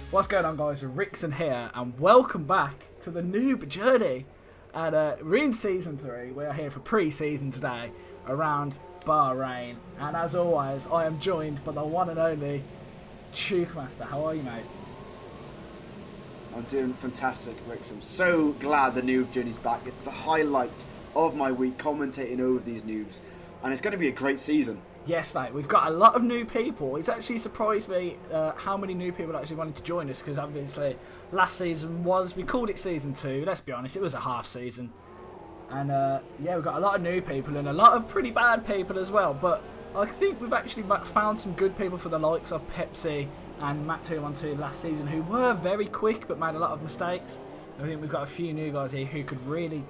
What's going on, guys? Rixon here, and welcome back to the Noob journey. And we're in Season 3. We're here for pre-season today around Bahrain. And as always, I am joined by the one and only Master. How are you, mate? I'm doing fantastic, Rix. I'm so glad the Noob journey's back. It's the highlight of my week, commentating over these noobs. And it's going to be a great season. Yes, mate. We've got a lot of new people. It's actually surprised me how many new people actually wanted to join us, because obviously last season we called it Season 2. Let's be honest, it was a half season. And yeah, we've got a lot of new people and a lot of pretty bad people as well. But I think we've actually found some good people for the likes of Pepsi and Matt212 last season, who were very quick but made a lot of mistakes. I think we've got a few new guys here who could really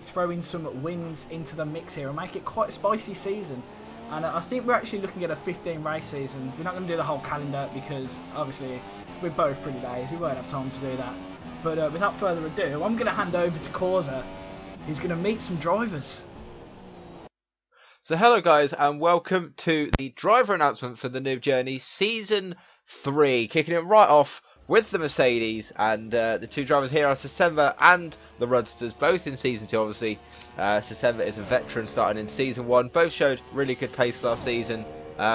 throw in some wins into the mix here and make it quite a spicy season. And I think we're actually looking at a 15 race season. We're not going to do the whole calendar because obviously we're both pretty lazy. We won't have time to do that. But without further ado, I'm going to hand over to Causa. He's going to meet some drivers. So hello guys, and welcome to the driver announcement for the Noob Journey Season 3. Kicking it right off with the Mercedes, and the two drivers here are Sasemba and the Rudsters, both in Season 2 obviously. Sasemba is a veteran starting in Season 1. Both showed really good pace last season.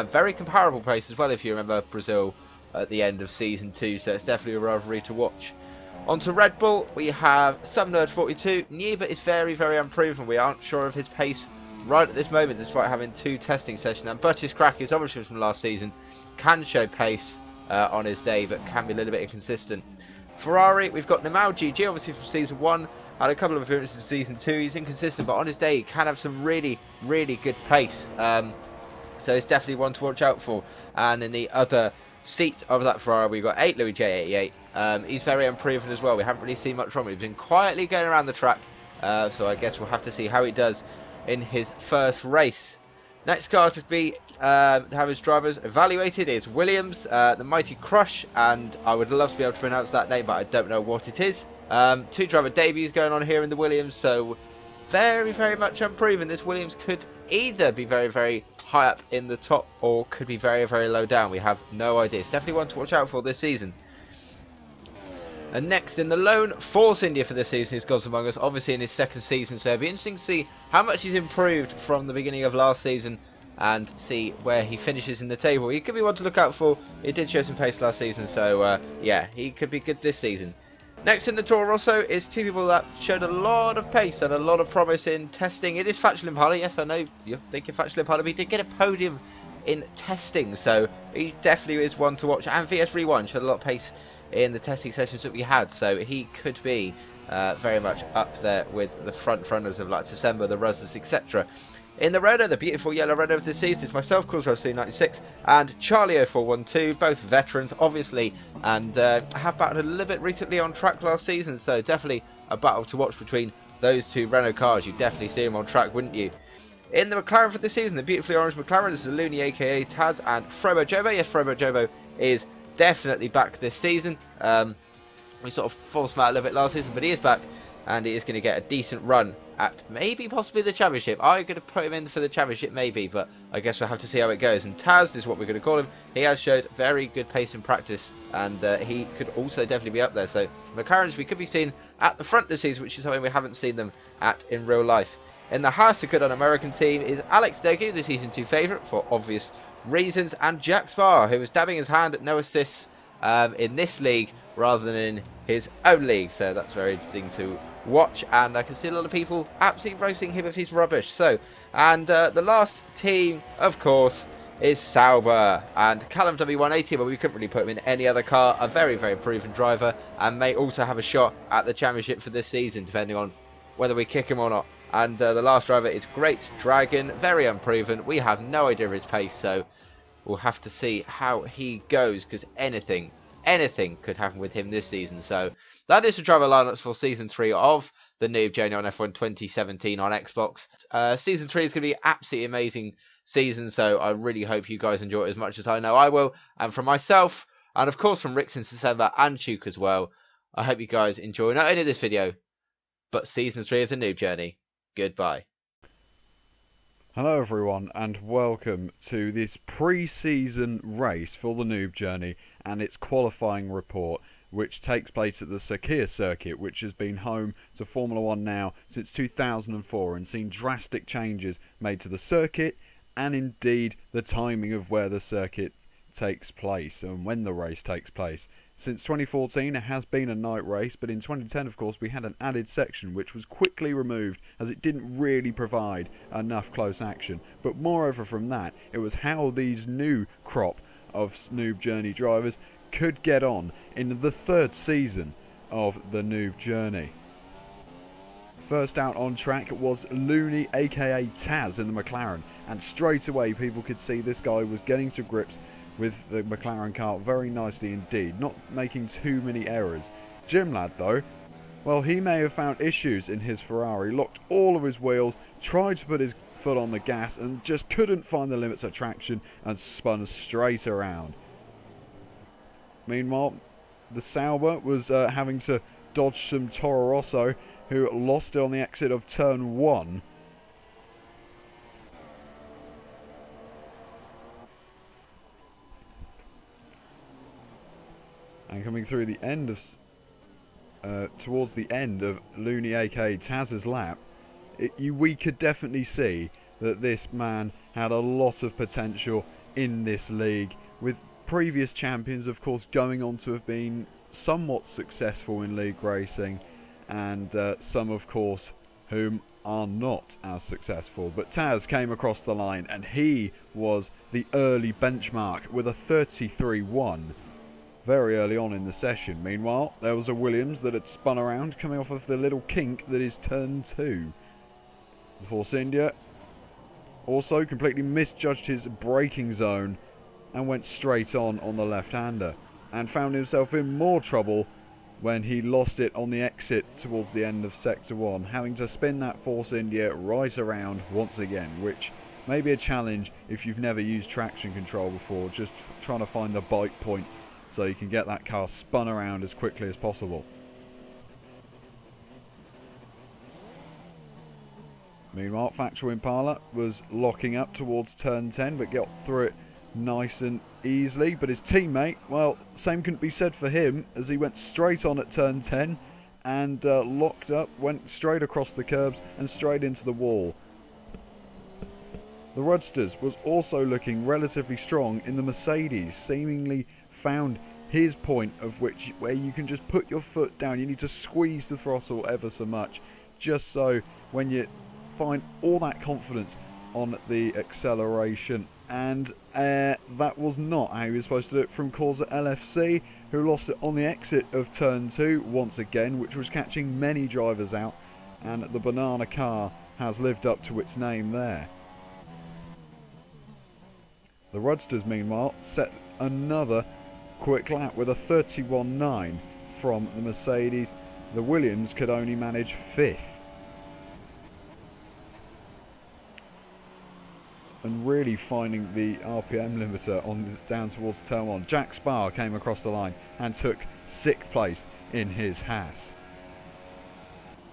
Very comparable pace as well if you remember Brazil at the end of Season 2, so it's definitely a rivalry to watch. On to Red Bull, we have SomeNerd42. Noob is very unproven. We aren't sure of his pace right at this moment despite having 2 testing sessions. And Butch's Crack is obviously from last season, can show pace on his day, but can be a little bit inconsistent. Ferrari, we've got Namal GG, obviously from Season 1, had a couple of appearances in Season 2, he's inconsistent, but on his day he can have some really good pace, so it's definitely one to watch out for. And in the other seat of that Ferrari, we've got 8 Louis J88, he's very unproven as well. We haven't really seen much from him. He's been quietly going around the track, so I guess we'll have to see how he does in his first race. Next car to be have his drivers evaluated is Williams, the Mighty Crush, and I would love to be able to pronounce that name, but I don't know what it is. 2 driver debuts going on here in the Williams, so very much unproven. This Williams could either be very high up in the top or could be very low down. We have no idea. It's definitely one to watch out for this season. And next in the lone Force India for this season is Gods Among Us, obviously in his second season, so it'll be interesting to see how much he's improved from the beginning of last season and see where he finishes in the table. He could be one to look out for. He did show some pace last season, so yeah, he could be good this season. Next in the Toro Rosso is 2 people that showed a lot of pace and a lot of promise in testing. It is Factual Impala. Yes, I know you're thinking Factual Impala, but he did get a podium in testing, so he definitely is one to watch. And VS31 showed a lot of pace in the testing sessions that we had, so he could be very much up there with the front runners of like December, the Ruzzers, etc. In the Renault, the beautiful yellow Renault of the season is myself, CoolsRC96, and Charlie0412, both veterans obviously, and have battled a little bit recently on track last season, so definitely a battle to watch between those 2 Renault cars. You'd definitely see them on track, wouldn't you? In the McLaren for this season, the beautifully orange McLaren, this is Looney aka Taz and Frobo Jobo. Yes, Frobo Jobo is definitely back this season. We sort of forced him out a little bit last season, but he is back and he is going to get a decent run at maybe possibly the championship. I'm going to put him in for the championship maybe, but I guess we'll have to see how it goes. And Taz is what we're going to call him. He has showed very good pace in practice, and he could also definitely be up there. So McLarens we could be seen at the front this season, which is something we haven't seen them at in real life. In the Haas, the good on American team is Alex Degu, the Season 2 favourite for obvious reasons, and Jack Sparr, who was dabbing his hand at no assists in this league rather than in his own league, so that's very interesting to watch. And I can see a lot of people absolutely roasting him if he's rubbish. So, and the last team of course is Sauber, and Callum W180, but we couldn't really put him in any other car. A very proven driver, and may also have a shot at the championship for this season depending on whether we kick him or not. And the last driver is Great Dragon, very unproven. We have no idea of his pace, so we'll have to see how he goes, because anything could happen with him this season. So that is the driver lineups for Season 3 of the Noob Journey on F1 2017 on Xbox. Season 3 is going to be an absolutely amazing season, so I really hope you guys enjoy it as much as I know I will. And from myself, and of course from Rixon, December, and Chuke as well, I hope you guys enjoy not only this video, but Season 3 of the Noob Journey. Goodbye. Hello everyone and welcome to this pre-season race for the Noob Journey and its qualifying report, which takes place at the Sakhir circuit, which has been home to Formula 1 now since 2004 and seen drastic changes made to the circuit and indeed the timing of where the circuit takes place and when the race takes place. Since 2014 it has been a night race, but in 2010 of course we had an added section which was quickly removed as it didn't really provide enough close action. But moreover from that, it was how these new crop of Noob Journey drivers could get on in the third season of the Noob Journey. First out on track was Looney aka Taz in the McLaren, and straight away people could see this guy was getting to grips with the McLaren car very nicely indeed, not making too many errors. Jim Lad though, well, he may have found issues in his Ferrari, locked all of his wheels, tried to put his foot on the gas and just couldn't find the limits of traction and spun straight around. Meanwhile, the Sauber was having to dodge some Toro Rosso, who lost it on the exit of turn 1. And coming through the end of, towards the end of Looney aka Taz's lap, we could definitely see that this man had a lot of potential in this league, with previous champions of course going on to have been somewhat successful in league racing, and some of course whom are not as successful. But Taz came across the line and he was the early benchmark with a 33-1. Very early on in the session. Meanwhile, there was a Williams that had spun around, coming off of the little kink that is turn 2. The Force India also completely misjudged his braking zone and went straight on the left-hander, and found himself in more trouble when he lost it on the exit towards the end of Sector 1, having to spin that Force India right around once again, which may be a challenge if you've never used traction control before, just trying to find the bite point so you can get that car spun around as quickly as possible. Meanwhile, Factual Impala was locking up towards turn 10, but got through it nice and easily. But his teammate, well, same couldn't be said for him, as he went straight on at turn 10 and locked up, went straight across the curbs and straight into the wall. The Rudsters was also looking relatively strong in the Mercedes, seemingly found his point of where you can just put your foot down. You need to squeeze the throttle ever so much, just so when you find all that confidence on the acceleration. And that was not how he was supposed to do it from Corsa LFC, who lost it on the exit of turn 2 once again, which was catching many drivers out, and the banana car has lived up to its name there. The Rudsters meanwhile set another quick lap with a 31.9 from the Mercedes. The Williams could only manage 5th. And really finding the RPM limiter on down towards turn 1. Jack Sparr came across the line and took 6th place in his Haas,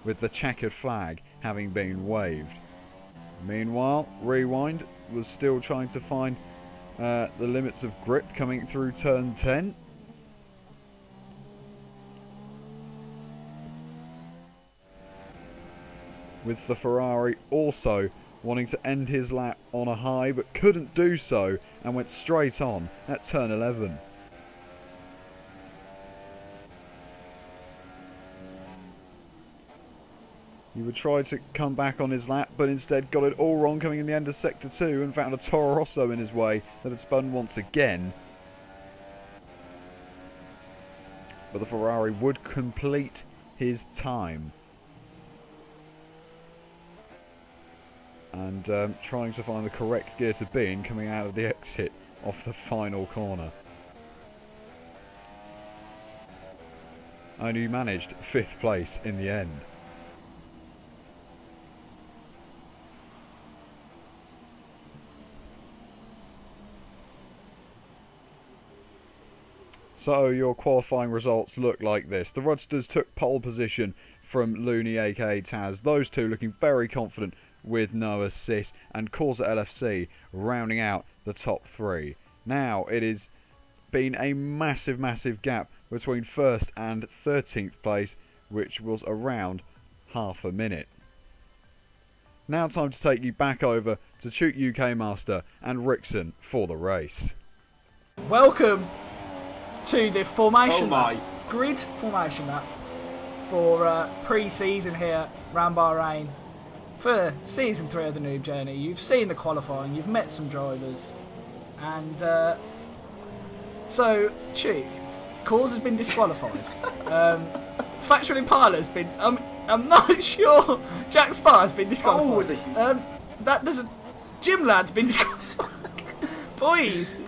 with the checkered flag having been waved. Meanwhile, Rewind was still trying to find the limits of grip coming through turn 10. With the Ferrari also wanting to end his lap on a high, but couldn't do so and went straight on at turn 11. He would try to come back on his lap, but instead got it all wrong coming in the end of Sector 2 and found a Toro Rosso in his way that had spun once again. But the Ferrari would complete his time. And trying to find the correct gear to be in coming out of the exit off the final corner. Only managed 5th place in the end. So your qualifying results look like this. The Roadsters took pole position from Looney aka Taz. Those two looking very confident with no assist, and Corsa LFC rounding out the top 3. Now it has been a massive gap between 1st and 13th place, which was around half a minute. Now time to take you back over to Chook UK Master and Rixon for the race. Welcome to the formation Oh my. lap, grid formation lap for pre-season here round Bahrain for season 3 of the Noob Journey. You've seen the qualifying, you've met some drivers, and so Chook, Cause has been disqualified. Factual Impala's been. I'm not sure. Jack Spa has been disqualified. Oh, was it? That doesn't. Jim Lad's been disqualified. Boys,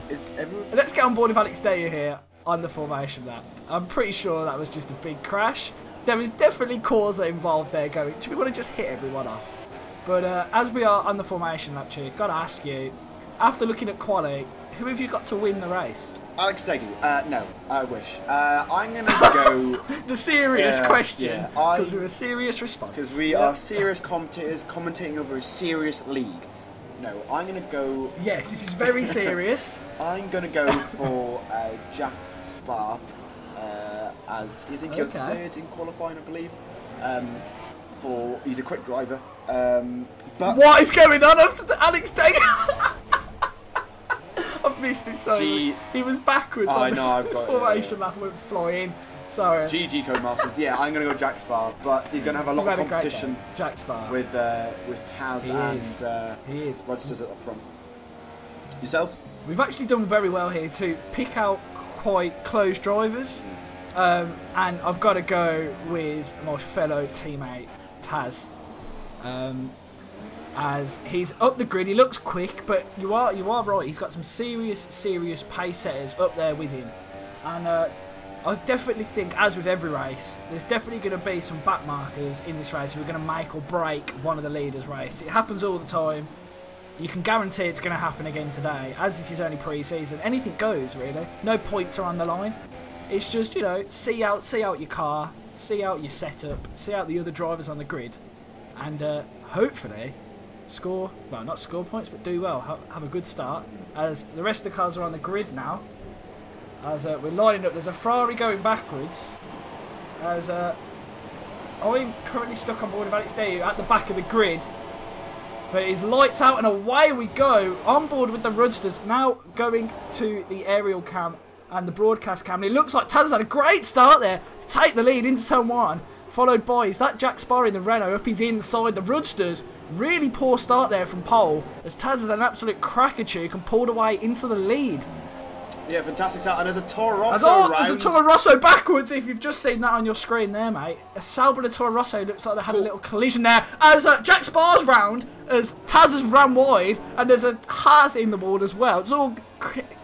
Is everyone... let's get on board with Alex Dayu here on the formation lap. I'm pretty sure that was just a big crash. There was definitely Corsa involved there going, do we want to just hit everyone off? But as we are on the formation lap, Chick, got to ask you, after looking at quali, who have you got to win the race? Alex Dagu. No, I wish. I'm going to go... The serious question, yeah, because we're a serious response. Because we are serious commentators commentating over a serious league. No, I'm going to go... Yes, this is very serious. I'm going to go for Jack Spa, as you think you're third in qualifying, I believe. For he's a quick driver. But what is going on after Alex Dagu? I've missed it so much. He was backwards on the formation lap, went flying. Sorry. GG Codemasters. Yeah, I'm going to go Jack Spa, but he's going to have a lot of competition Jack Spa. with Taz and Roadsters up front. Yourself? We've actually done very well here to pick out quite close drivers, and I've got to go with my fellow teammate Taz. As he's up the grid, he looks quick, but you are right. He's got some serious pace setters up there with him, and I definitely think, as with every race, there's definitely going to be some back markers in this race who are going to make or break one of the leaders' race. It happens all the time. You can guarantee it's going to happen again today, as this is only pre-season. Anything goes, really. No points are on the line. It's just, you know, see out your car, see out your setup, see out the other drivers on the grid, and hopefully score, well, not score points, but do well, have a good start, as the rest of the cars are on the grid now. As we're lining up, there's a Ferrari going backwards, as I'm currently stuck on board with Alex Dayu at the back of the grid, but his lights out and away we go, on board with the Roadsters, now going to the aerial cam and the broadcast cam, and it looks like Taz has had a great start there to take the lead into turn 1, followed by, is that Jack Sparrow in the Renault up his inside, the Roadsters. Really poor start there from pole, as Taz has an absolute cracker cheek and pulled away into the lead. Yeah, fantastic start. And there's a Toro Rosso round. There's a Toro Rosso backwards, if you've just seen that on your screen there, mate. A Sauber and a Toro Rosso, looks like they had a little collision there. As Jack Spar's round, as Taz has ran wide, and there's a Haas in the wall as well. It's all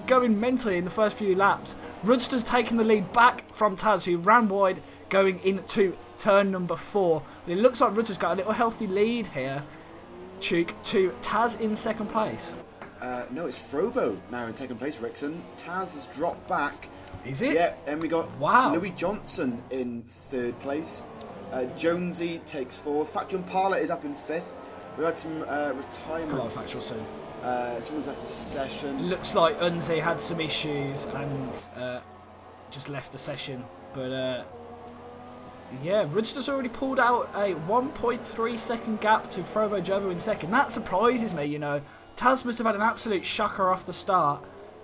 going mentally in the first few laps. Roadster's taking the lead back from Taz, who ran wide going into turn number 4. It looks like Roadster's got a little healthy lead here, Chook, to Taz in second place. No, it's Frobo now in second place, Rixon. Taz has dropped back. Is it? Yeah, and we got wow. Louis Johnson in third place. Jonesy takes fourth. Factual Impala is up in fifth. We've had some retirements. Come on, Factual soon. Someone's left the session. Looks like Unzi had some issues and just left the session. But yeah, Roadster's already pulled out a 1.3 second gap to Frobo Jobo in second. That surprises me, you know. Taz must have had an absolute shocker off the start.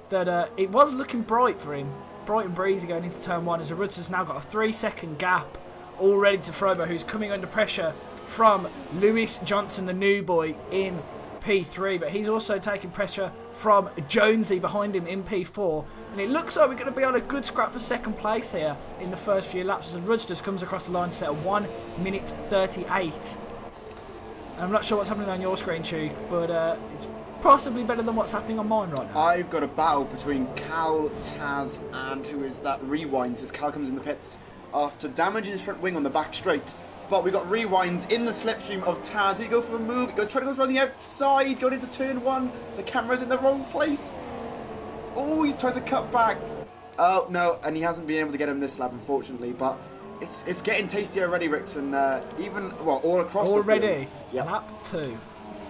That it was looking bright for him. Bright and breezy going into turn 1, as Roadster's now got a 3-second gap already to Frobo, who's coming under pressure from Lewis Johnson, the new boy, in P3. But he's also taking pressure from Jonesy behind him in P4. And it looks like we're going to be on a good scrap for second place here in the first few laps, as Roadsters comes across the line set at 1 minute 38. I'm not sure what's happening on your screen, Chew, but it's possibly better than what's happening on mine right now. I've got a battle between Cal, Taz, and who is that? Rewinds, as Cal comes in the pits after damaging his front wing on the back straight. But we got Rewinds in the slipstream of Taz. He go for a move, try to go around the outside, going into turn 1. The camera's in the wrong place. Oh, he tries to cut back. Oh, no, and he hasn't been able to get him this lap, unfortunately, but it's getting tasty already, Rixon. Even, well, all across the field. Already? Yep. Lap 2.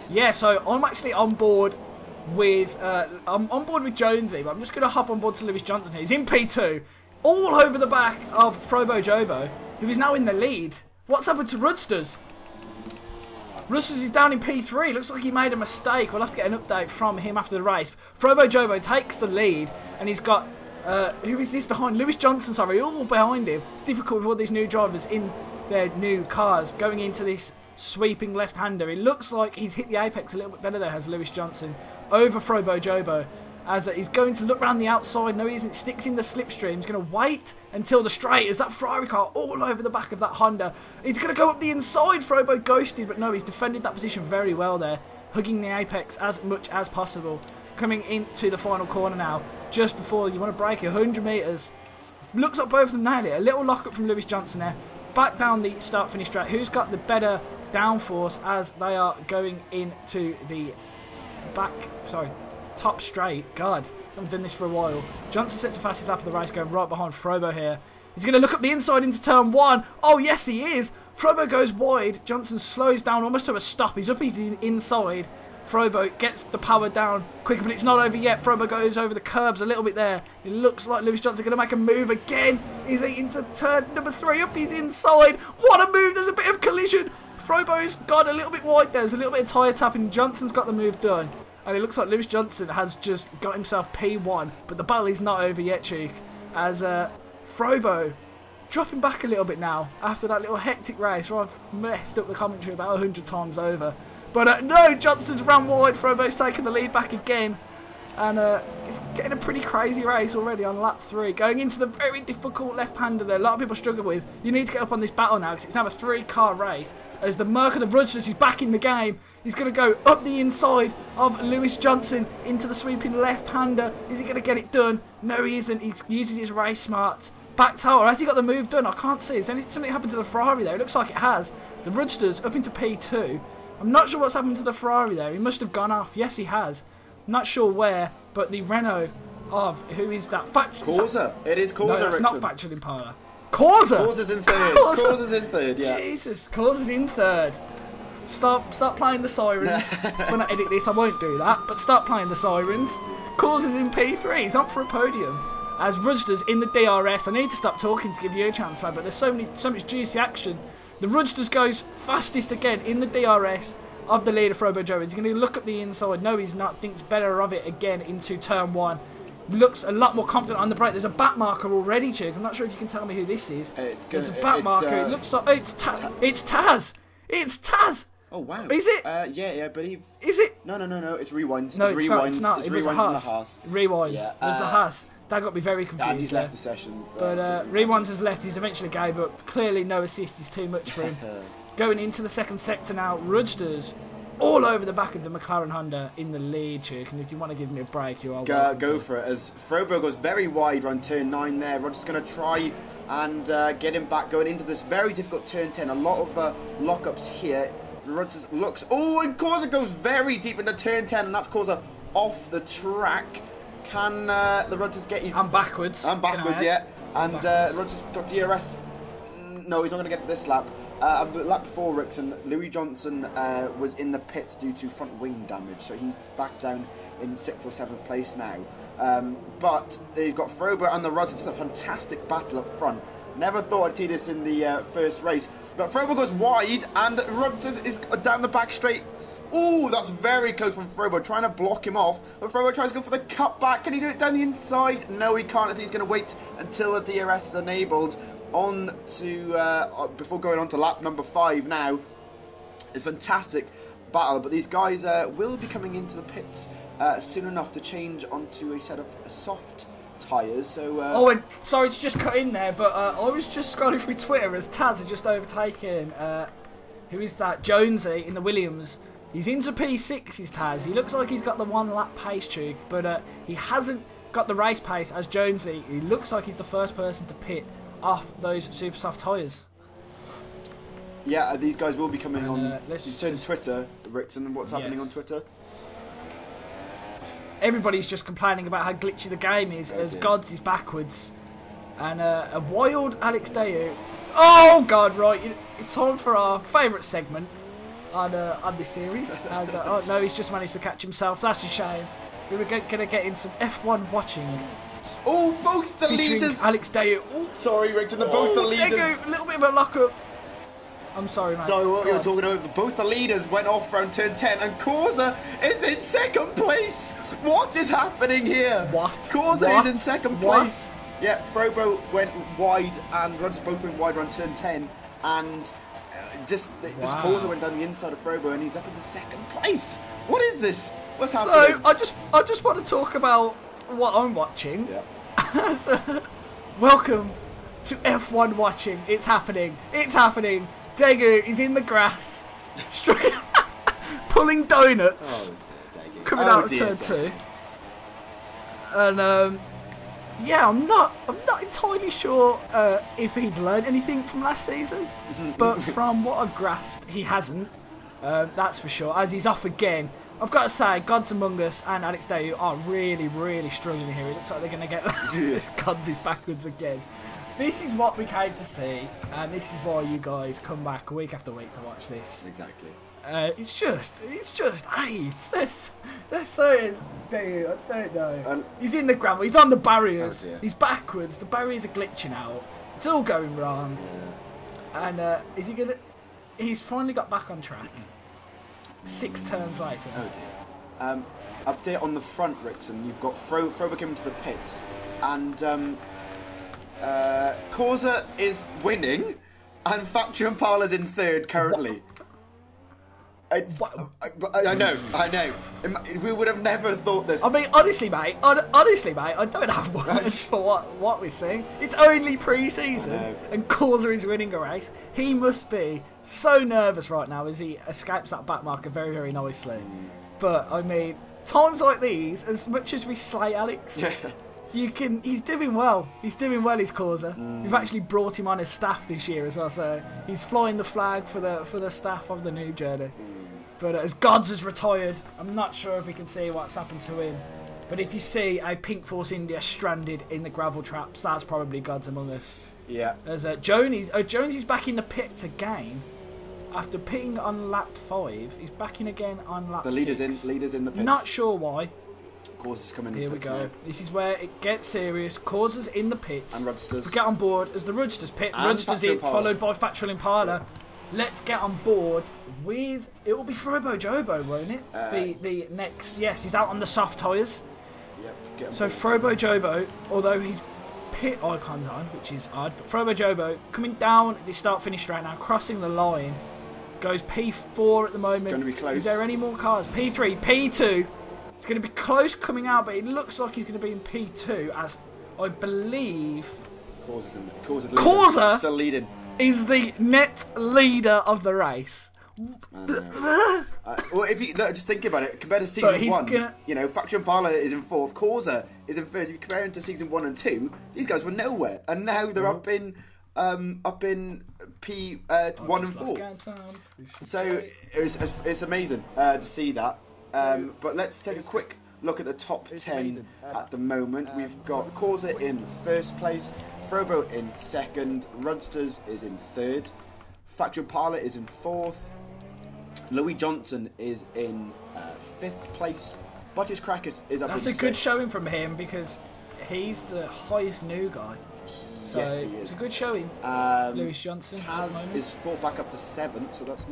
Yeah, so I'm actually on board with Jonesy, but I'm just going to hop on board to Lewis Johnson here. He's in P2, all over the back of Frobo Jobo, who is now in the lead. What's happened to Rudsters? Rudsters is down in P3. Looks like he made a mistake. We'll have to get an update from him after the race. Frobo Jobo takes the lead, and he's got... who is this behind? Lewis Johnson, sorry, all behind him. It's difficult for all these new drivers in their new cars going into this sweeping left-hander. It looks like he's hit the apex a little bit better there, has Lewis Johnson, over Frobo Jobo, as he's going to look around the outside. No, he isn't. Sticks in the slipstream. He's going to wait until the straight, as that Ferrari car all over the back of that Honda. He's going to go up the inside. Frobo ghosted, but no, he's defended that position very well there, hugging the apex as much as possible. Coming into the final corner now, just before you want to break 100 metres. Looks like both of them nailed it. A little lock-up from Lewis Johnson there. Back down the start-finish track. Who's got the better downforce as they are going into the top straight? God, I haven't done this for a while. Johnson sets the fastest lap of the race, going right behind Frobo here. He's going to look up the inside into turn 1. Oh, yes, he is. Frobo goes wide. Johnson slows down almost to a stop. He's up his inside. Frobo gets the power down quicker, but it's not over yet. Frobo goes over the curbs a little bit there. It looks like Lewis Johnson going to make a move again. Is he into turn number 3? Up his inside. What a move. There's a bit of collision. Frobo's gone a little bit wide there. There's a little bit of tyre tapping. Johnson's got the move done. And it looks like Lewis Johnson has just got himself P1. But the battle is not over yet, Cheek. As Frobo dropping back a little bit now after that little hectic race where I've messed up the commentary about 100 times over. But no, Johnson's ran wide. Frobo's taking the lead back again. And it's getting a pretty crazy race already on lap 3. Going into the very difficult left-hander there. A lot of people struggle with. You need to get up on this battle now because it's now a 3-car race. As the Merc of the Rudsters is back in the game. He's going to go up the inside of Lewis Johnson into the sweeping left-hander. Is he going to get it done? No, he isn't. He uses his race smarts. Back tower. Has he got the move done? I can't see. Has something happened to the Ferrari there? It looks like it has. The Rudsters up into P2. I'm not sure what's happened to the Ferrari there. He must have gone off. Yes, he has. Not sure where, but the Renault of, who is that? Corsa. It is Corsa, no, it's Rixon. not Factual Impala. Corsa! Corsa's in third. Corsa's in third, yeah. Jesus, Corsa's in third. Stop playing the sirens. When I edit this, I won't do that, but start playing the sirens. Corsa's in P3. He's up for a podium. As Rudsters in the DRS. I need to stop talking to give you a chance, man, but there's so much juicy action. The Rudsters goes fastest again in the DRS of the leader, Frobo Jobo. He's going to look up the inside. No, he's not. Thinks better of it again into turn 1. Looks a lot more confident on the brake. There's a back marker already, Chick. I'm not sure if you can tell me who this is. There's a back marker. It looks like... Oh, it's Taz. It's Taz. It's Taz. Oh, wow. Is it? Yeah, I believe... Is it? No. It's Rewinds. No, it's not. It was a Haas. Rewinds. Yeah, it was the Haas. That got me very confused. And he's left the session. But Rewinds has left. He's eventually gave up. Clearly, no assist is too much for him. Going into the second sector now. Rudsters all over the back of the McLaren Honda in the lead, Chick. And if you want to give me a break, you are welcome go for it. As Frobo goes very wide on turn 9 there. Rogers going to try and get him back going into this very difficult turn 10. A lot of lockups here. Rogers looks... Oh, and Corsa goes very deep into turn 10. And that's Corsa off the track. Can the Rogers get his... I'm backwards. Yeah. And Rogers got DRS. No, he's not going to get this lap. But lap before Rixon, Louis Johnson was in the pits due to front wing damage, so he's back down in 6th or 7th place now. But they've got Frobo and the Rogers. It's a fantastic battle up front. Never thought I'd see this in the first race. But Frobo goes wide, and Rogers is down the back straight. Oh, that's very close from Frobo, trying to block him off. But Frobo tries to go for the cutback. Can he do it down the inside? No, he can't. I think he's going to wait until the DRS is enabled. On to, before going on to lap number 5 now. A fantastic battle, but these guys will be coming into the pits soon enough to change onto a set of soft tyres. So, oh, and sorry to just cut in there, but I was just scrolling through Twitter as Taz had just overtaken, who is that, Jonesy in the Williams. He's into P6, is Taz. He looks like he's got the 1 lap pace, Duke, but he hasn't got the race pace as Jonesy. He looks like he's the first person to pit off those super soft tyres. Yeah, these guys will be coming on. Let's you said Twitter, Rixon, what's happening on Twitter? everybody's just complaining about how glitchy the game is as Gods is backwards. And a wild Alex Dayu. Oh, God, right. It's time for our favourite segment on this series. As, oh, no, he's just managed to catch himself. That's a shame. We were going to get in some F1 watching. Oh, both the leaders. Alex Dayu. Oh, sorry, Rixon, both the leaders. Dayu, a little bit of a lock-up. I'm sorry, man. Sorry, what you were talking about. Both the leaders went off around turn 10, and Corsa is in second place. What is happening here? What? Corsa is in second place. Yeah, Frobo went wide, and Rudders both went wide around turn 10, and just Corsa went down the inside of Frobo, and he's up in the second place. What is this? What's happening? So I just want to talk about what I'm watching. Yeah. So, welcome to F1 watching. It's happening. It's happening. Daegu is in the grass, pulling donuts, coming out of turn 2. And yeah, I'm not entirely sure if he's learned anything from last season, but from what I've grasped, he hasn't. That's for sure. As he's off again, I've got to say, Gods Among Us and Alex Dayu are really, really struggling here. It looks like they're going to get this Gods is backwards again. This is what we came to see, and this is why you guys come back week after week to watch this. Exactly. It's just, hey, they're so Dayu, I don't know. He's in the gravel, he's on the barriers, he's backwards, the barriers are glitching out, it's all going wrong. Yeah. And is he gonna? He's finally got back on track. 6 turns later. Oh dear. Update on the front, Rixon. You've got Frobo coming to the pits, and Corsa is winning, and Factory Impala's in third currently. I know. We would have never thought this. I mean, honestly, mate, I don't have words for what we're seeing. It's only pre-season, and Corsa is winning a race. He must be so nervous right now as he escapes that back marker very, very nicely. But, I mean, times like these, as much as we slay Alex, he's doing well. He's doing well, he's Corsa. We've actually brought him on as staff this year as well, so he's flying the flag for the staff of the Noob Journey. But as Gods has retired, I'm not sure if we can see what's happened to him. But if you see a Pink Force India stranded in the gravel traps, that's probably Gods Among Us. Yeah. There's Jonesy's back in the pits again. After pitting on lap 5, he's back in again on lap 6. The leaders in the pits. Not sure why. Corsa's coming in. Here we go. This is where it gets serious. Corsa's in the pits. And Rudsters. We get on board as the Rudsters pit. Rudsters in, followed by Factual Impala. Let's get on board with... It will be Frobo Jobo, won't it? The next... Yes, he's out on the soft tyres. Yep. So Frobo Jobo, although his pit icon's on, which is odd, but Frobo Jobo coming down the start-finish straight now, crossing the line. Goes P4 at the moment. It's going to be close. Is there any more cars? P3, P2. It's going to be close coming out, but it looks like he's going to be in P2, as I believe... Corsa still leading. Is the net leader of the race. Well, if you just think about it, compared to season 1, you know, Factory Impala is in 4th, Corsa is in 1st. If you compare him to season 1 and 2, these guys were nowhere, and now they're up in P 1 and 4. So it's amazing to see that. But let's take a quick look at the top 10 at the moment. We've got Corsa in 1st place, Frobo in 2nd, Rudsters is in 3rd, Factory Impala is in 4th, Louis Johnson is in 5th place, Butch's Crackers is up in 6th. That's a good showing from him because he's the highest new guy. So yes, he is. It's a good showing. Louis Johnson. Taz is fought back up to 7th, so that's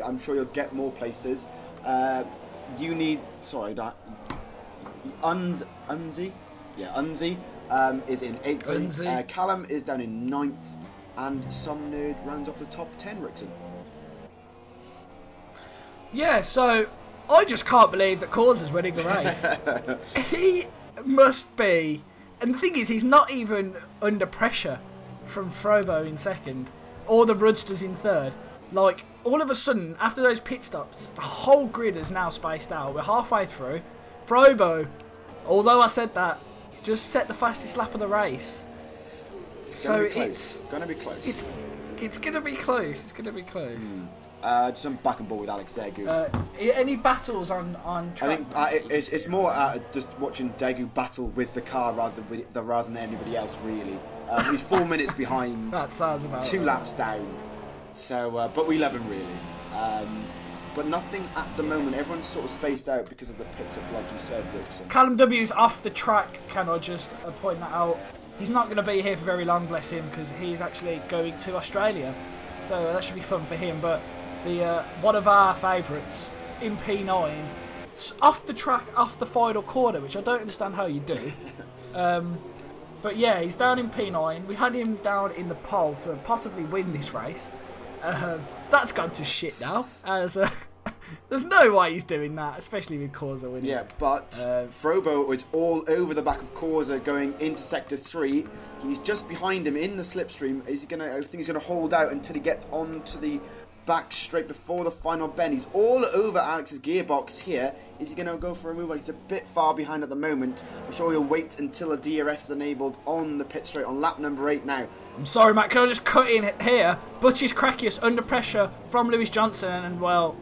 I'm sure you'll get more places. Unzi is in 8th. Callum is down in 9th, and Some Nerd rounds off the top 10. Rixon. Yeah, so I just can't believe that Corsa's winning the race. He must be, and the thing is, he's not even under pressure from Frobo in 2nd, or the Rudsters in 3rd. Like, all of a sudden, after those pit stops, the whole grid is now spaced out. We're halfway through. Frobo, although I said that, just set the fastest lap of the race. It's going to be close. It's going to be close. It's going to be close. Just I'm back and ball with Alex Daegu. Any battles on track? I think it's more just watching Daegu battle with the car rather than anybody else really. He's 4 minutes behind. That sounds about 2 right. laps down. So, but we love him really. But nothing at the moment. Everyone's sort of spaced out because of the pits up, like you said, Rixon. Callum W's off the track. Can I just point that out? He's not going to be here for very long, bless him, because he's actually going to Australia. So that should be fun for him. But the one of our favourites in P9, off the track, off the final corner, which I don't understand how you do. But yeah, he's down in P9. We had him down in the pole to possibly win this race. That's gone to shit now, as there's no way he's doing that, especially with Corsa winning. Yeah, but Frobo was all over the back of Corsa going into Sector 3. He's just behind him in the slipstream. I think he's gonna hold out until he gets onto the back straight before the final bend. He's all over Alex's gearbox here. Is he going to go for a move? He's a bit far behind at the moment. I'm sure he'll wait until the DRS is enabled on the pit straight on lap number 8 now. I'm sorry, Matt, can I just cut in here? Butchie's Cracius under pressure from Lewis Johnson, and well,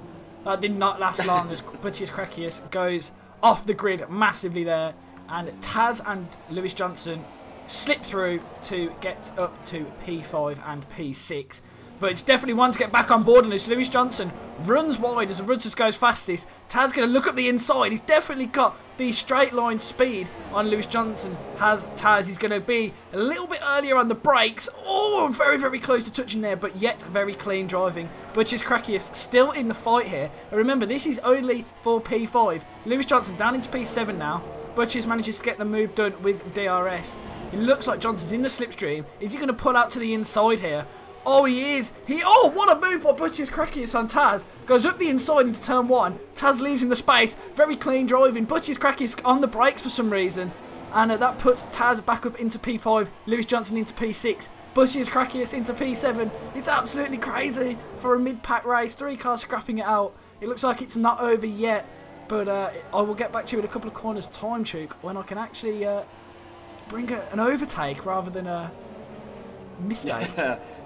that did not last long as Butchie's Cracius goes off the grid massively there, and Taz and Lewis Johnson slip through to get up to P5 and P6. But it's definitely one to get back on board, and as Lewis Johnson runs wide as the Rudders goes fastest, Taz going to look up the inside. He's definitely got the straight line speed on Lewis Johnson. Has Taz. He's going to be a little bit earlier on the brakes. Oh, very, very close to touching there, but yet very clean driving. Butch's Cracius still in the fight here. And remember, this is only for P5. Lewis Johnson down into P7 now. Butch's manages to get the move done with DRS. It looks like Johnson's in the slipstream. Is he going to pull out to the inside here? Oh, he is. Oh, what a move by Butch's Cracius on Taz. Goes up the inside into turn 1. Taz leaves him the space. Very clean driving. Butch's Cracius on the brakes for some reason. And that puts Taz back up into P5. Lewis Johnson into P6. Butch's Cracius into P7. It's absolutely crazy for a mid-pack race. 3 cars scrapping it out. It looks like it's not over yet. But I will get back to you in a couple of corners time, Chuke, when I can actually bring an overtake rather than a mistake.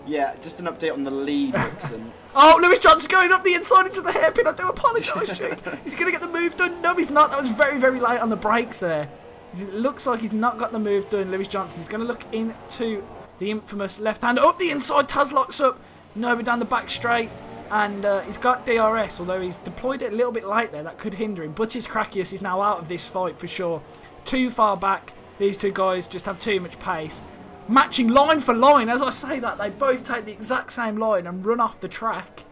Yeah, just an update on the lead, Rixon. Oh, Lewis Johnson going up the inside into the hairpin. I do apologise, Jake. Is he going to get the move done? No, he's not. That was very, very late on the brakes there. It looks like he's not got the move done, Lewis Johnson. He's going to look into the infamous left-hand. Up the inside, Taz locks up. No, but down the back straight. And he's got DRS, although he's deployed it a little bit late there. That could hinder him. Butch's Cracius is now out of this fight for sure. Too far back. These two guys just have too much pace. Matching line for line. As I say that, they both take the exact same line and run off the track.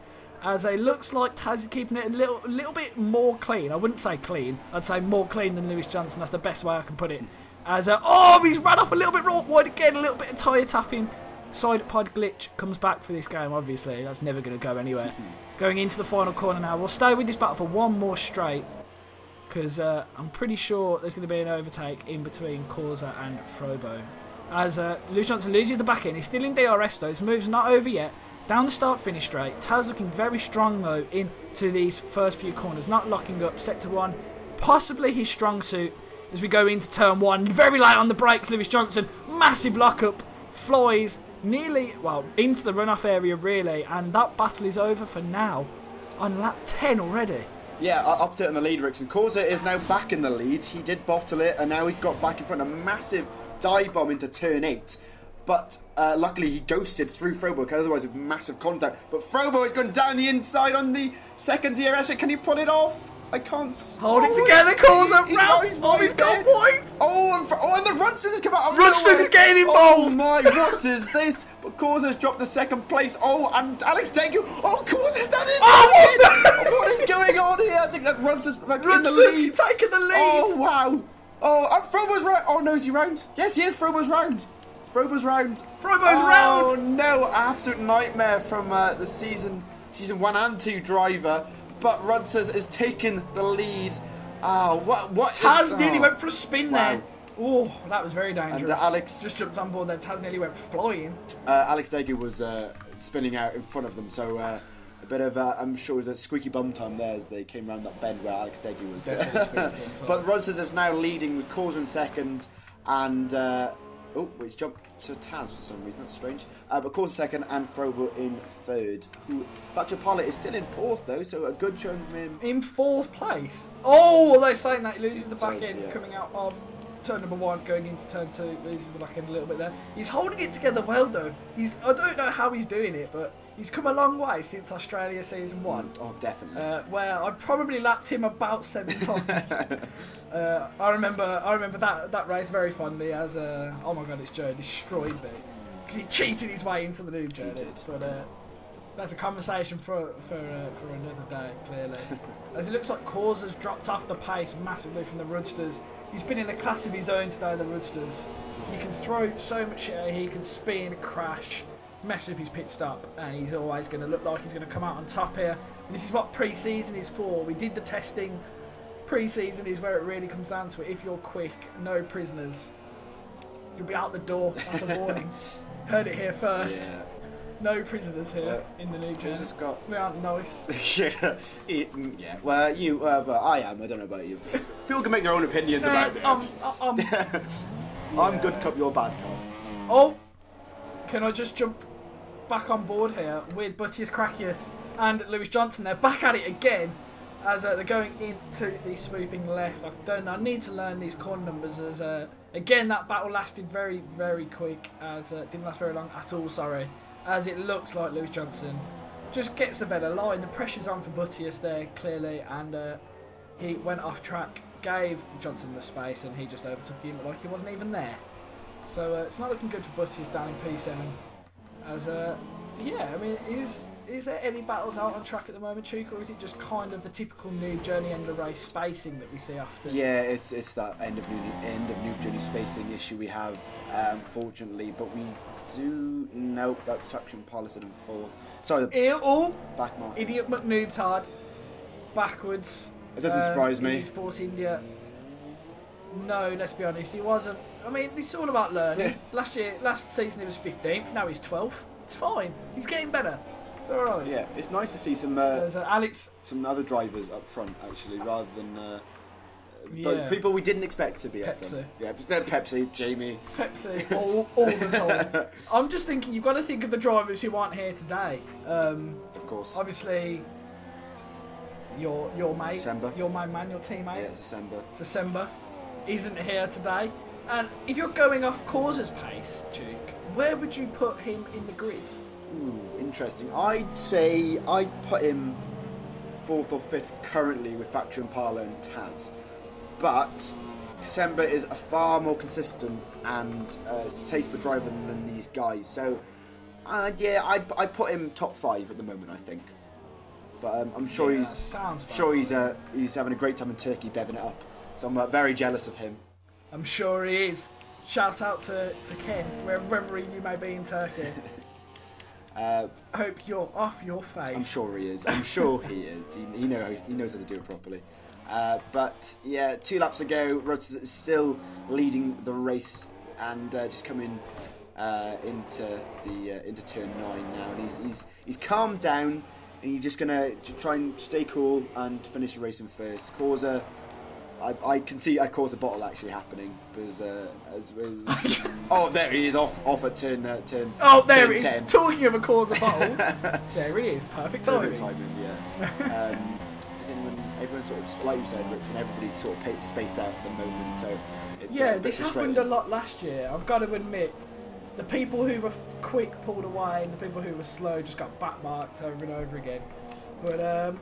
As it looks like Taz is keeping it a little bit more clean. I wouldn't say clean. I'd say more clean than Lewis Johnson. That's the best way I can put it. As oh, he's run off a little bit wide again. A little bit of tyre tapping. Side pod glitch comes back for this game, obviously. That's never going to go anywhere. Going into the final corner now. We'll stay with this battle for one more straight. Because I'm pretty sure there's going to be an overtake in between Corsa and Frobo. As Lewis Johnson loses the back end. He's still in DRS though. His move's not over yet. Down the start-finish straight. Taz looking very strong though into these first few corners. Not locking up. Sector 1. Possibly his strong suit as we go into turn 1. Very light on the brakes, Lewis Johnson. Massive lock-up. Flies nearly, well, into the runoff area really. And that battle is over for now. On lap 10 already. Yeah, up to it in the lead, Rixon. Corsa is now back in the lead. He did bottle it and now he's got back in front of a massive dive bomb into turn 8, but luckily he ghosted through Frobo, because otherwise with massive contact. But Frobo has gone down the inside on the second DRS. Can he pull it off? I can't. Hold it together, Corsa. He's got white. And the Rudsters has come out. Rudsters is getting involved. Oh my, what is this? But Corsa's dropped the second place. Oh, and Alex Daegu. Oh, Corsa's done it. Oh, no. What is going on here? I think that Rudsters back in the Rudsters lead. taking the lead. Oh wow. Oh, and Frobo's round. Oh no, is he round? Yes, he is. Frobo's round. Frobo's round. round. Oh no, absolute nightmare from the season 1 and 2 driver. But Rudsters is taking the lead. What? Taz nearly went for a spin there. Oh, that was very dangerous. And Alex just jumped on board there. Taz nearly went flying. Alex Daegu was spinning out in front of them, so a bit of I'm sure it was a squeaky bum time there as they came around that bend where Alex Daegu was. But Rudsters is now leading with Corsa in second, and Oh, he's jumped to Taz for some reason. That's strange. But Causa second and Frobo in third. Factor Pilot is still in fourth though, so a good showing from him. In fourth place. Oh, they're saying that he loses the back end yeah. coming out of turn number 1, going into turn 2, loses the back end a little bit there. He's holding it together well though. I don't know how he's doing it, but he's come a long way since Australia season 1. Oh, definitely. Where I probably lapped him about 7 times. I remember that race very fondly as oh my god, this Joe destroyed me because he cheated his way into the Noob journey. But that's a conversation for another day, clearly. As it looks like Causa's dropped off the pace massively from the Roadsters. He's been in a class of his own today, the Roadsters. He can throw so much shit, he can spin, crash, mess up his pit stop, and he's always going to look like he's going to come out on top here. And this is what pre-season is for. We did the testing. Pre-season is where it really comes down to it. If you're quick, no prisoners, you'll be out the door. That's a warning. Heard it here first. Yeah. No prisoners here in the Noob journey. We aren't nice. Yeah. Well, but I am. I don't know about you. People can make their own opinions about it. I'm good cop, you're bad cop. Oh, can I just jump back on board here with Buttius Crackius and Lewis Johnson? They're back at it again as they're going into the swooping left. I need to learn these corner numbers as again that battle lasted very, very quick, as didn't last very long at all, sorry, as it looks like Lewis Johnson just gets the better line. The pressure's on for Buttius there clearly, and he went off track, gave Johnson the space, and he just overtook him like he wasn't even there. So it's not looking good for Buttius down in P7 as yeah, I mean, is there any battles out on track at the moment, Chuka, or is it just kind of the typical Noob journey end of race spacing that we see often? Yeah, it's that end of Noob journey spacing issue we have, unfortunately. But we do nope, that's Faction Policy in fourth. Sorry, back mark. Idiot McNoobtard backwards. It doesn't surprise me. He's Force India. No, let's be honest, he wasn't. I mean, it's all about learning. Yeah. Last season he was 15th. Now he's 12th. It's fine. He's getting better. It's all right. Yeah, it's nice to see some Alex, some other drivers up front actually, rather than people we didn't expect to be up front. Yeah, Pepsi, Jamie. Pepsi, all the time. I'm just thinking, you've got to think of the drivers who aren't here today. Of course. Obviously, your mate, December. your main man, your teammate. Yeah, it's December isn't here today. And if you're going off Causa's pace, Duke, where would you put him in the grid? Ooh, interesting. I'd say I'd put him 4th or 5th currently with Factor Impala and Taz. But December is a far more consistent and safer driver than these guys. So, yeah, I'd put him top 5 at the moment, I think. But I'm sure he's having a great time in Turkey, bevving it up. So I'm very jealous of him. I'm sure he is. Shout out to Ken, wherever you may be in Turkey. Hope you're off your face. I'm sure he is. I'm sure he is. He knows how to do it properly. But yeah, 2 laps to go. Rhodes is still leading the race and just coming into turn 9 now. And he's calmed down and he's just gonna try and stay cool and finish the race in first. Causa. I can see a Causa bottle actually happening because oh, there he is off at turn. Oh, there turn he is. 10. Talking of a Causa bottle, there he is. Perfect timing. Perfect timing, yeah. Everyone's sort of, like you said, Rixon, everybody's sort of spaced out at the moment, so it's this happened a lot last year. I've got to admit, the people who were quick pulled away, and the people who were slow just got backmarked over and over again. But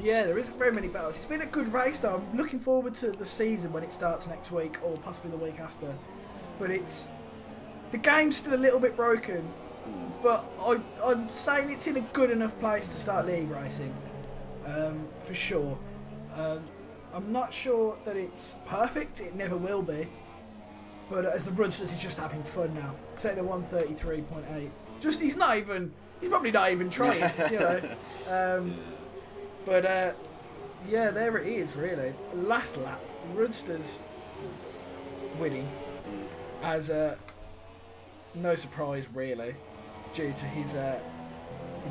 yeah, there isn't very many battles. It's been a good race though. I'm looking forward to the season when it starts next week or possibly the week after. But the game's still a little bit broken. But I'm saying it's in a good enough place to start league racing, for sure. I'm not sure that it's perfect. It never will be. But as the Roadsters, he's just having fun now. Setting a 133.8. He's probably not even trying, you know. But yeah, there it is really. Last lap, Roadsters winning as no surprise really, due to his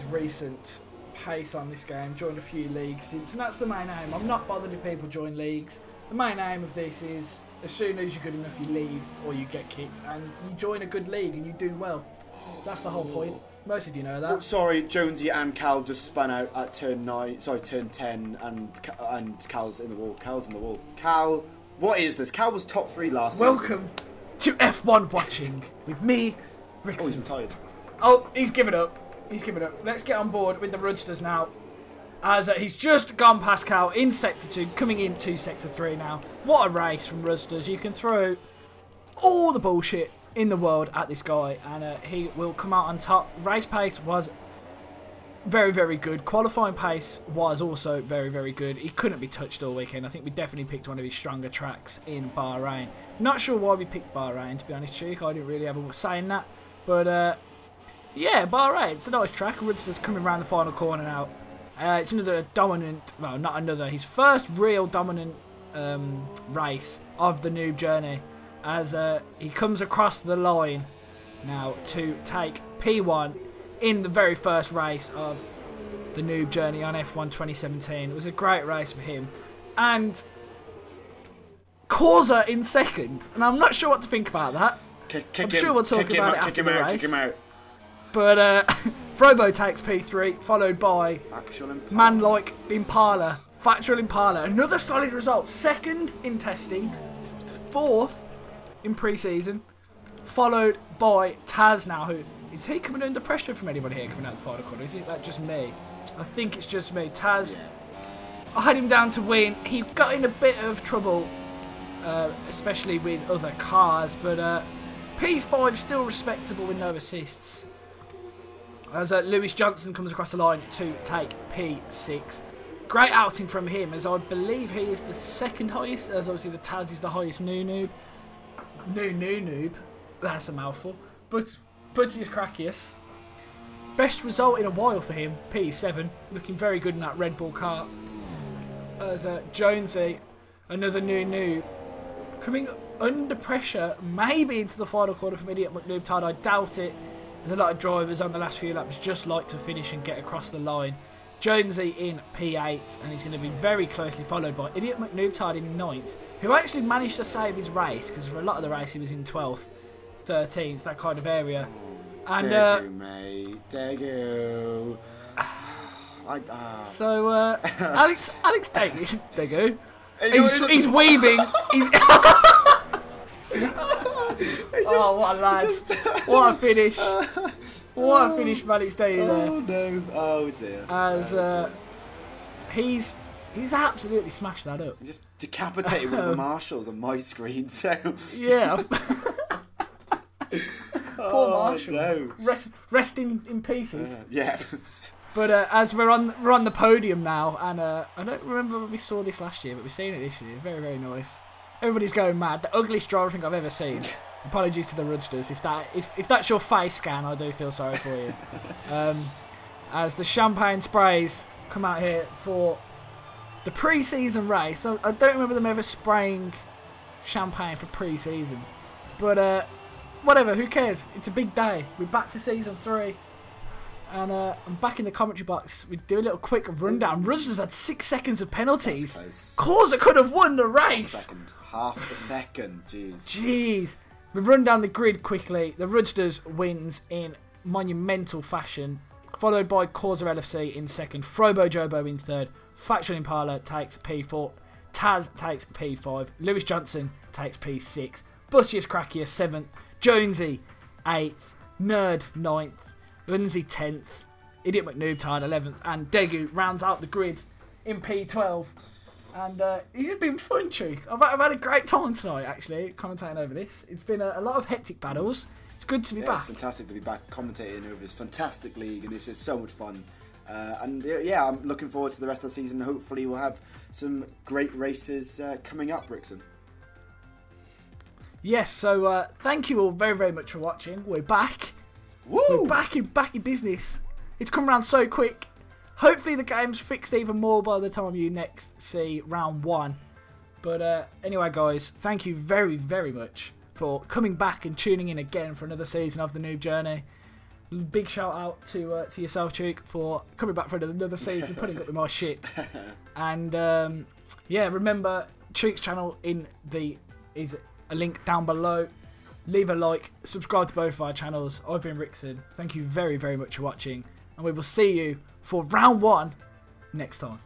recent pace on this game. Joined a few leagues since, and that's the main aim. I'm not bothered if people join leagues. The main aim of this is as soon as you're good enough, you leave or you get kicked, and you join a good league and you do well. That's the whole point. Most of you know that. Oh, sorry, Jonesy and Cal just spun out at turn 9. Sorry, turn 10, and Cal's in the wall. Cal's in the wall. Cal, what is this? Cal was top 3 last season. Welcome to F1 watching with me, Oh, he's Rixon. retired. Oh, he's given up. He's given up. Let's get on board with the Roadsters now. As he's just gone past Cal in Sector 2, coming into Sector 3 now. What a race from Roadsters. You can throw all the bullshit in the world at this guy, and he will come out on top. Race pace was very, very good. Qualifying pace was also very, very good. He couldn't be touched all weekend. I think we definitely picked one of his stronger tracks in Bahrain. Not sure why we picked Bahrain, to be honest, Cheek. I didn't really have a say in that. But, yeah, Bahrain, it's a nice track. Roadster's coming around the final corner now. It's another dominant, well, not another, his first real dominant race of the Noob journey, as he comes across the line now to take P1 in the very first race of the Noob journey on F1 2017. It was a great race for him. And Causa in second, and I'm not sure what to think about that. I'm sure we'll talk about it after the race. Kick him out. But Frobo takes P3, followed by Factual Impala. man like Impala, Factual Impala. Another solid result. Second in testing, fourth in pre-season, followed by Taz now. Who is he coming under pressure from anybody here coming out the final corner? Is it that just me? I think it's just me. Taz, I had him down to win. He got in a bit of trouble, especially with other cars, but P5 still respectable with no assists. As Lewis Johnson comes across the line to take P6. Great outing from him, as I believe he is the second highest, as obviously the Taz is the highest noob. Noob. That's a mouthful. But is crackiest. Best result in a while for him, P7. Looking very good in that Red Bull car. As Jonesy, another noob, coming under pressure, maybe into the final corner from Idiot McNoobtard. I doubt it. There's a lot of drivers on the last few laps just like to finish and get across the line. Jonesy in P8, and he's going to be very closely followed by Idiot McNoobtard in 9th, who actually managed to save his race, because for a lot of the race he was in 12th, 13th, that kind of area. And Degu, mate. Degu. So Alex Degu, he's weaving. He's oh, what a lad! What a finish! What a finish, Alex Degu there. Oh no! Oh dear. As he's absolutely smashed that up. Just decapitated one of the marshals on my screen. So yeah. Poor Marshall. No. Rest in pieces. Yeah. But as we're on the podium now, and I don't remember when we saw this last year, but we've seen it this year. Very, very nice. Everybody's going mad. The ugliest driver I think I've ever seen. Apologies to the Roadsters. If that's your face scan, I do feel sorry for you. As the champagne sprays come out here for the pre-season race. So I don't remember them ever spraying champagne for pre-season. But whatever, who cares? It's a big day. We're back for season 3. And I'm back in the commentary box. We do a little quick rundown. Roadsters had 6 seconds of penalties. Causa could have won the race. Half a second. Jeez. We run down the grid quickly. The Roadsters wins in monumental fashion, followed by Causa LFC in second. Frobo Jobo in third. Factual Impala takes P4. Taz takes P5. Lewis Johnson takes P6. Bussiest Crackier 7th. Jonesy 8th. Nerd 9th. Lindsay 10th. Idiot McNoobtard 11th. And Degu rounds out the grid in P12. And it's just been fun, Cheek. I've had a great time tonight, actually, commentating over this. It's been a lot of hectic battles. It's good to be back. Fantastic to be back commentating over this fantastic league, and it's just so much fun. And yeah, I'm looking forward to the rest of the season. Hopefully we'll have some great races coming up, Rixon. Yes, so thank you all very, very much for watching. We're back. Woo! We're back in business. It's come around so quick. Hopefully the game's fixed even more by the time you next see round 1. But anyway, guys, thank you very, very much for coming back and tuning in again for another season of the Noob Journey. Big shout out to yourself, Cheek, for coming back for another season, putting up with my shit. And yeah, remember Cheek's channel in the is a link down below. Leave a like, subscribe to both of our channels. I've been Rixon. Thank you very, very much for watching, and we will see you for round 1 next time.